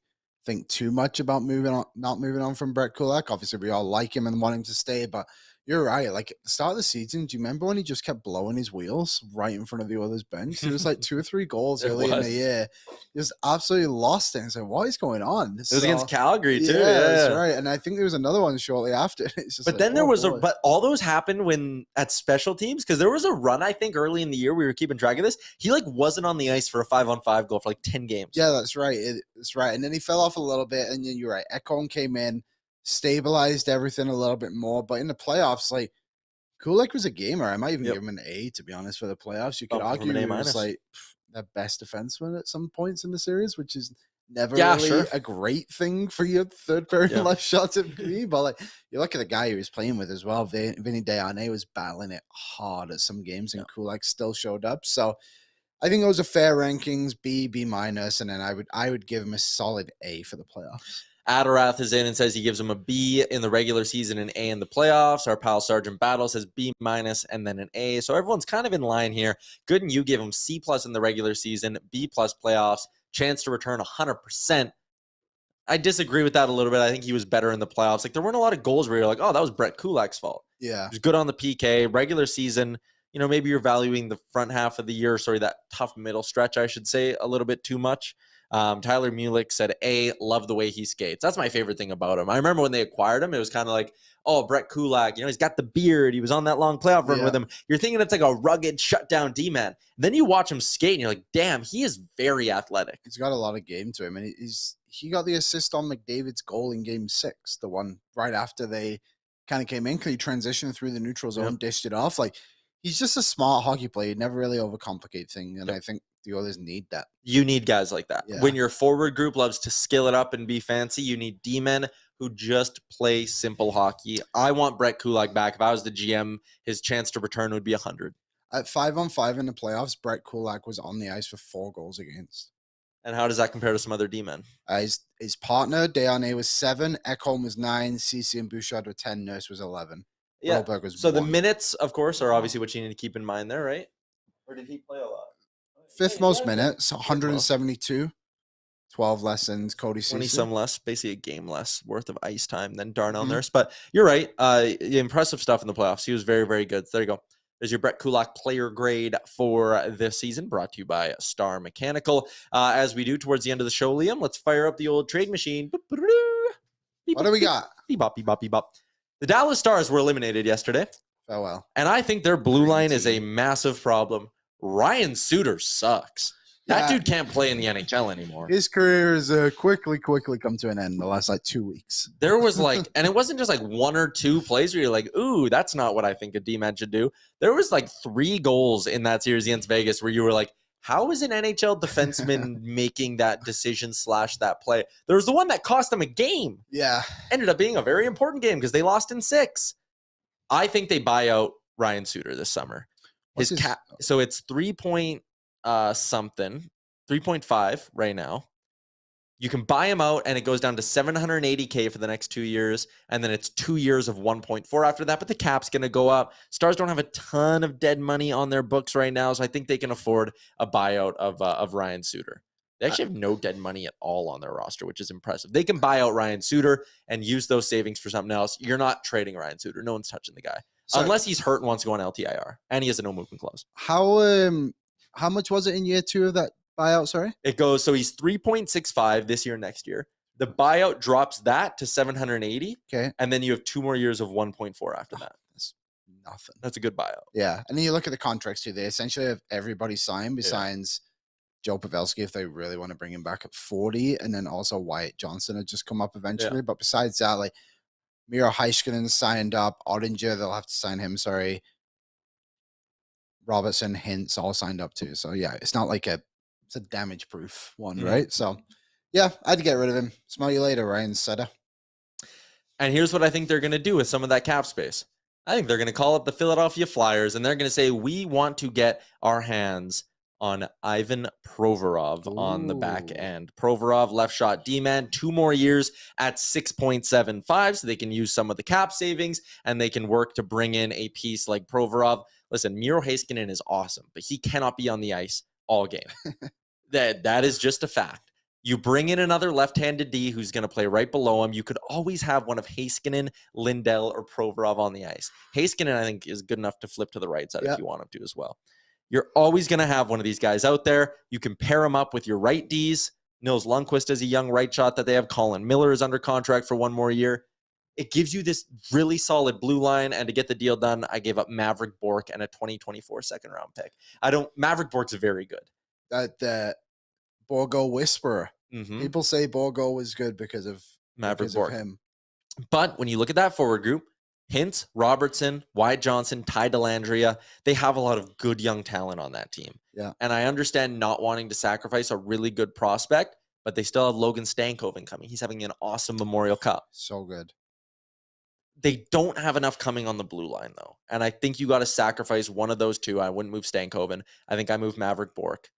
Speaker 2: think too much about not moving on from Brett Kulak. Obviously, we all like him and want him to stay, but you're right. Like at the start of the season, do you remember when he just kept blowing his wheels right in front of the Oilers bench? There was like 2 or 3 goals
Speaker 1: It
Speaker 2: early in
Speaker 1: was.
Speaker 2: the year. He was absolutely lost it. And so, what is going on?
Speaker 1: It was against Calgary, too.
Speaker 2: Yeah, that's
Speaker 1: Yeah.
Speaker 2: right. And I think there was another one shortly after. It's just
Speaker 1: But
Speaker 2: like,
Speaker 1: then there
Speaker 2: oh,
Speaker 1: was
Speaker 2: boy.
Speaker 1: but all those happened when at special teams, because there was a run, I think, early in the year, we were keeping track of this. He like wasn't on the ice for a 5-on-5 goal for like 10 games.
Speaker 2: Yeah, that's right. That's right. And then he fell off a little bit, and then you're right. Ekholm came in, stabilized everything a little bit more. But in the playoffs, like Kulak was a gamer. I might even
Speaker 1: Yep.
Speaker 2: give him an A, to be honest, for the playoffs. You could
Speaker 1: Bump him
Speaker 2: argue
Speaker 1: an
Speaker 2: he
Speaker 1: A-.
Speaker 2: was like the best defenseman at some points in the series, which is never
Speaker 1: Yeah,
Speaker 2: really
Speaker 1: sure.
Speaker 2: a great thing for your third pair
Speaker 1: Yeah.
Speaker 2: left shot to be. But like you look at the guy he was playing with as well. Vinny Desharnais was battling it hard at some games, and Kulak still showed up. So I think those are fair rankings, B, B-, and then I would give him a solid A for the playoffs.
Speaker 1: Adarath is in and says he gives him a B in the regular season and A in the playoffs. Our pal Sergeant Battle says B- and then an A. So everyone's kind of in line here. Good, and you give him C+ in the regular season, B+ playoffs, chance to return 100%. I disagree with that a little bit. I think he was better in the playoffs. Like there weren't a lot of goals where you're like, oh, that was Brett Kulak's fault.
Speaker 2: Yeah.
Speaker 1: He was good on the PK. Regular season, maybe you're valuing the front half of the year, that tough middle stretch, I should say, a little bit too much. Tyler Mulick said, love the way he skates. That's my favorite thing about him. I remember when they acquired him, it was kind of like, oh, Brett Kulak, he's got the beard. He was on that long playoff run with him. You're thinking it's like a rugged, shutdown D-man. Then you watch him skate, and you're like, damn, he is very athletic.
Speaker 2: He's got a lot of game to him, and he got the assist on McDavid's goal in Game 6, the one right after they kind of came in, because he transitioned through the neutral zone, dished it off. Like, he's just a smart hockey player. He never really overcomplicate things, and I think the Oilers need that.
Speaker 1: You need guys like that. When your forward group loves to skill it up and be fancy, you need D-men who just play simple hockey. I want Brett Kulak back. If I was the GM, his chance to return would be 100.
Speaker 2: At 5-on-5 in the playoffs, Brett Kulak was on the ice for 4 goals against.
Speaker 1: And how does that compare to some other D-men?
Speaker 2: His partner, Dearnay, was 7, Ekholm was 9, Ceci and Bouchard were 10, Nurse was 11.
Speaker 1: Yeah.
Speaker 2: Was
Speaker 1: so
Speaker 2: 1.
Speaker 1: The minutes, of course, are obviously what you need to keep in mind there, right? Or did he play a lot?
Speaker 2: 5th most minutes, 172. 12 less than Cody Ceci.
Speaker 1: 20 some less, basically a game less worth of ice time than Darnell Nurse. But you're right. Impressive stuff in the playoffs. He was very, very good. So there you go. There's your Brett Kulak player grade for this season, brought to you by Star Mechanical. As we do towards the end of the show, Liam, let's fire up the old trade machine.
Speaker 2: What do we got?
Speaker 1: Bebop, bebop, bebop. The Dallas Stars were eliminated yesterday.
Speaker 2: Farewell.
Speaker 1: And I think their blue line is a massive problem. Ryan Suter sucks. That dude can't play in the NHL anymore.
Speaker 2: His career has quickly come to an end in the last 2 weeks.
Speaker 1: There was and it wasn't just 1 or 2 plays where you're like, ooh, that's not what I think a D-man should do. There was 3 goals in that series against Vegas where you were like, how is an NHL defenseman making that decision / that play? There was the one that cost them a game.
Speaker 2: Yeah.
Speaker 1: Ended up being a very important game because they lost in 6. I think they buy out Ryan Suter this summer. So it's 3.5 right now. You can buy him out and it goes down to $780K for the next 2 years. And then it's 2 years of 1.4 after that. But the cap's going to go up. Stars don't have a ton of dead money on their books right now. So I think they can afford a buyout of Ryan Suter. They actually have no dead money at all on their roster, which is impressive. They can buy out Ryan Suter and use those savings for something else. You're not trading Ryan Suter. No one's touching the guy. Unless he's hurt and wants to go on LTIR. And he has a no movement clause.
Speaker 2: How much was it in year 2 of that buyout? Sorry,
Speaker 1: it goes. So he's 3.65 this year, next year. The buyout drops that to 780.
Speaker 2: Okay,
Speaker 1: and then you have 2 more years of 1.4 after that.
Speaker 2: That's nothing.
Speaker 1: That's a good buyout.
Speaker 2: Yeah, and then you look at the contracts too. They essentially have everybody signed besides Joe Pavelski if they really want to bring him back at 40, and then also Wyatt Johnson had just come up eventually. Yeah. But besides that, Miro Heiskanen signed up. Ottinger, they'll have to sign him. Sorry. Robertson, Hintz all signed up too. So yeah, it's not it's a damage proof one, right? So yeah, I'd get rid of him. Smell you later, Ryan Sutter.
Speaker 1: And here's what I think they're going to do with some of that cap space. I think they're going to call up the Philadelphia Flyers and they're going to say, we want to get our hands on Ivan Provorov on the back end. Provorov, left shot D-man, 2 more years at 6.75, so they can use some of the cap savings and they can work to bring in a piece like Provorov. Listen, Miro Heiskanen is awesome, but he cannot be on the ice all game. That is just a fact. You bring in another left-handed D who's going to play right below him. You could always have one of Heiskanen, Lindell, or Provorov on the ice. Heiskanen, I think, is good enough to flip to the right side if you want him to as well. You're always going to have one of these guys out there. You can pair him up with your right Ds. Nils Lundqvist is a young right shot that they have. Colin Miller is under contract for 1 more year. It gives you this really solid blue line, and to get the deal done, I gave up Maverick Bork and a 2024 second-round pick. Maverick Bork's very good.
Speaker 2: That Borgo Whisperer.
Speaker 1: Mm-hmm.
Speaker 2: People say Borgo was good because of
Speaker 1: Maverick Bork.
Speaker 2: Him.
Speaker 1: But when you look at that forward group, Hintz, Robertson, Wyatt Johnson, Ty Dellandrea, they have a lot of good young talent on that team.
Speaker 2: Yeah.
Speaker 1: And I understand not wanting to sacrifice a really good prospect, but they still have Logan Stankoven coming. He's having an awesome Memorial Cup.
Speaker 2: So good.
Speaker 1: They don't have enough coming on the blue line, though. And I think you got to sacrifice one of those 2. I wouldn't move Stankoven. I think I move Maverick Bork.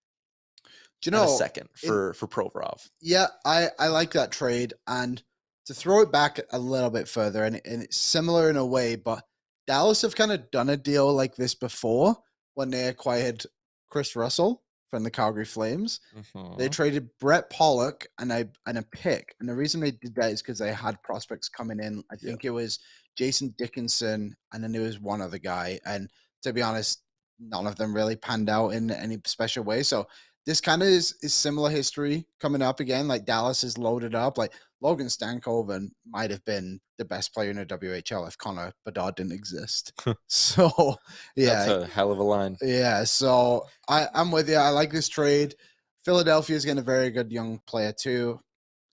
Speaker 2: Do you know?
Speaker 1: A second for Provorov.
Speaker 2: Yeah, I like that trade. And to throw it back a little bit further, and it's similar in a way, but Dallas have kind of done a deal like this before when they acquired Chris Russell from the Calgary Flames. Mm-hmm. They traded Brett Kulak and a pick. And the reason they did that is because they had prospects coming in. I think it was Jason Dickinson, and then there was one other guy. And to be honest, none of them really panned out in any special way. So this kind of is similar history coming up again. Like Dallas is loaded up. Like Logan Stankoven might have been the best player in the WHL if Connor Bedard didn't exist. So yeah,
Speaker 1: that's a hell of a line.
Speaker 2: Yeah, so I'm with you. I like this trade. Philadelphia's getting a very good young player too.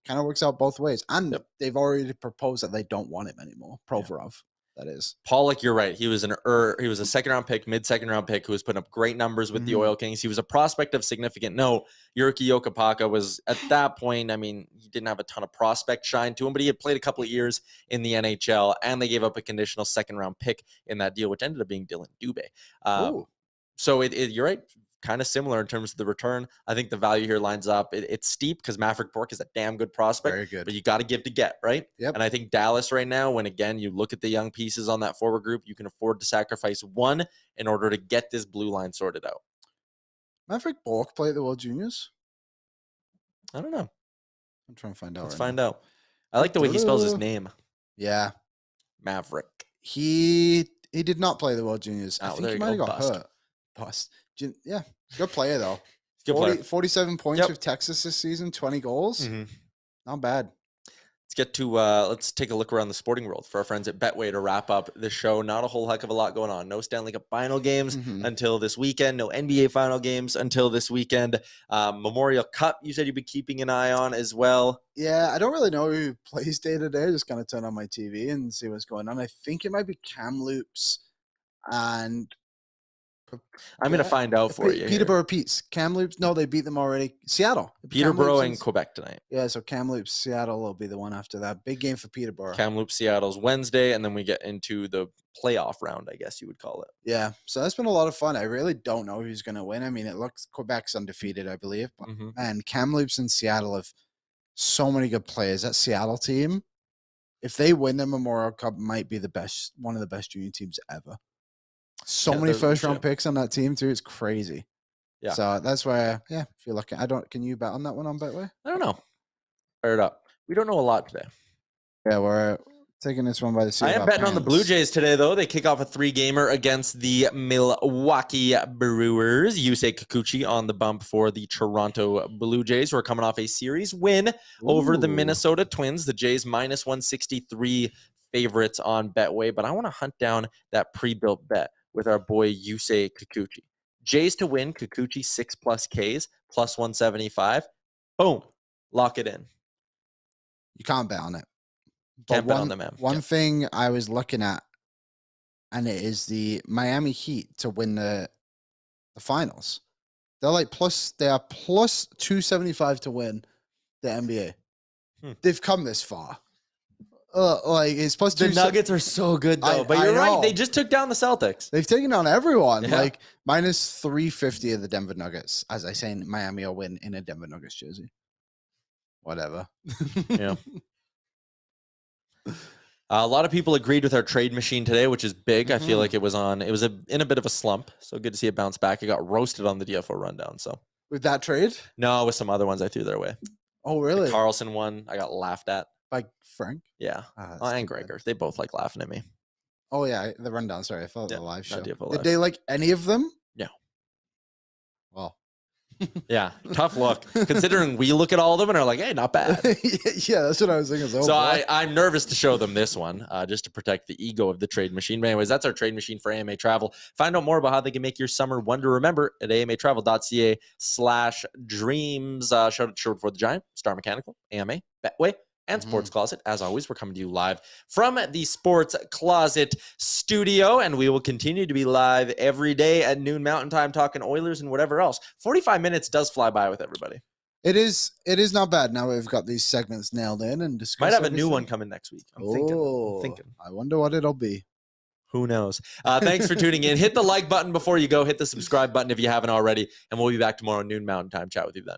Speaker 2: Kind of works out both ways. And they've already proposed that they don't want him anymore. Provorov, that is.
Speaker 1: Pollock, you're right. He was a second-round pick, mid-second-round pick who was putting up great numbers with the Oil Kings. He was a prospect of significant note. Jyrki Jokipaka was, at that point, I mean, he didn't have a ton of prospect shine to him, but he had played a couple of years in the NHL, and they gave up a conditional second-round pick in that deal, which ended up being Dylan Dubé. So you're right. Kind of similar in terms of the return. I think the value here lines up. It's steep because Maverick Bourque is a damn good prospect.
Speaker 2: Very good.
Speaker 1: But you got to give to get, right?
Speaker 2: Yep.
Speaker 1: And I think Dallas right now, when again you look at the young pieces on that forward group, you can afford to sacrifice one in order to get this blue line sorted out.
Speaker 2: Maverick Bourque play at the World Juniors?
Speaker 1: I don't know.
Speaker 2: I'm trying to find out.
Speaker 1: Let's find out. I like the way he spells his name.
Speaker 2: Yeah.
Speaker 1: Maverick.
Speaker 2: He did not play the World Juniors. I
Speaker 1: Oh,
Speaker 2: think
Speaker 1: there
Speaker 2: he
Speaker 1: you
Speaker 2: might have
Speaker 1: go.
Speaker 2: got
Speaker 1: Bust.
Speaker 2: hurt. Bust. Yeah. Good player, though.
Speaker 1: Good player.
Speaker 2: 47 points
Speaker 1: Yep.
Speaker 2: with Texas this season, 20 goals. Not bad.
Speaker 1: Let's take a look around the sporting world for our friends at Betway to wrap up the show. Not a whole heck of a lot going on. No Stanley Cup final games until this weekend. No NBA final games until this weekend. Memorial Cup, you said you'd be keeping an eye on as well.
Speaker 2: Yeah, I don't really know who plays day to day. Just kind of turn on my TV and see what's going on. I think it might be Kamloops and
Speaker 1: I'm going to find out for you.
Speaker 2: Peterborough Pete's. Kamloops, no, they beat them already. Seattle.
Speaker 1: Peterborough and Quebec tonight.
Speaker 2: Yeah, so Kamloops, Seattle will be the one after that. Big game for Peterborough.
Speaker 1: Kamloops, Seattle's Wednesday, and then we get into the playoff round, I guess you would call it.
Speaker 2: Yeah, so that's been a lot of fun. I really don't know who's going to win. I mean, it looks Quebec's undefeated, I believe. But, man, Kamloops and Seattle have so many good players. That Seattle team, if they win the Memorial Cup, might be one of the best junior teams ever. So many first-round picks on that team, too. It's crazy. Yeah. So that's why, if you're looking, can you bet on that one on Betway?
Speaker 1: I don't know. Fire it up. We don't know a lot today.
Speaker 2: Yeah, we're taking this one by the seat.
Speaker 1: I am betting on the Blue Jays today, though. They kick off a 3-gamer against the Milwaukee Brewers. Yusei Kikuchi on the bump for the Toronto Blue Jays, who are coming off a series win over the Minnesota Twins. The Jays minus 163 favorites on Betway, but I want to hunt down that pre-built bet with our boy Yusei Kikuchi. Jays to win, Kikuchi 6+ Ks, plus 175. Boom. Lock it in.
Speaker 2: You can't bet on it.
Speaker 1: Can't bet on the man.
Speaker 2: One thing I was looking at, and it is the Miami Heat to win the finals. They are plus 275 to win the NBA. They've come this far. It's plus
Speaker 1: the Nuggets are so good though, but you're right. They just took down the Celtics.
Speaker 2: They've taken down everyone. Yeah. Minus 350 of the Denver Nuggets, as I say, Miami will win in a Denver Nuggets jersey. Whatever.
Speaker 1: Yeah. A lot of people agreed with our trade machine today, which is big. I feel like it was in a bit of a slump. So good to see it bounce back. It got roasted on the DFO rundown. So
Speaker 2: with that trade?
Speaker 1: No, with some other ones I threw their way.
Speaker 2: Oh, really?
Speaker 1: The Carlson one, I got laughed at.
Speaker 2: By Frank?
Speaker 1: Yeah. And Gregor. They both like laughing at me.
Speaker 2: Oh, yeah. The rundown. Sorry. I thought the live show.
Speaker 1: Did
Speaker 2: they like any of them?
Speaker 1: No.
Speaker 2: Well.
Speaker 1: Yeah. Tough look. Considering we look at all of them and are like, hey, not bad.
Speaker 2: Yeah, that's what I was thinking.
Speaker 1: So I'm nervous to show them this one just to protect the ego of the trade machine. But anyways, that's our trade machine for AMA Travel. Find out more about how they can make your summer one to remember at amatravel.ca/dreams. Shout out to Sherwood for the Giant, Star Mechanical, AMA, Betway, and Sports Closet. As always, we're coming to you live from the Sports Closet studio, and we will continue to be live every day at noon Mountain Time talking Oilers and whatever else. 45 minutes does fly by with everybody.
Speaker 2: It is not bad. Now we've got these segments nailed in and discussed.
Speaker 1: Might have a new one coming next week. I'm thinking.
Speaker 2: I wonder what it'll be.
Speaker 1: Who knows? Thanks for tuning in. Hit the like button before you go. Hit the subscribe button if you haven't already, and we'll be back tomorrow noon Mountain Time. Chat with you then.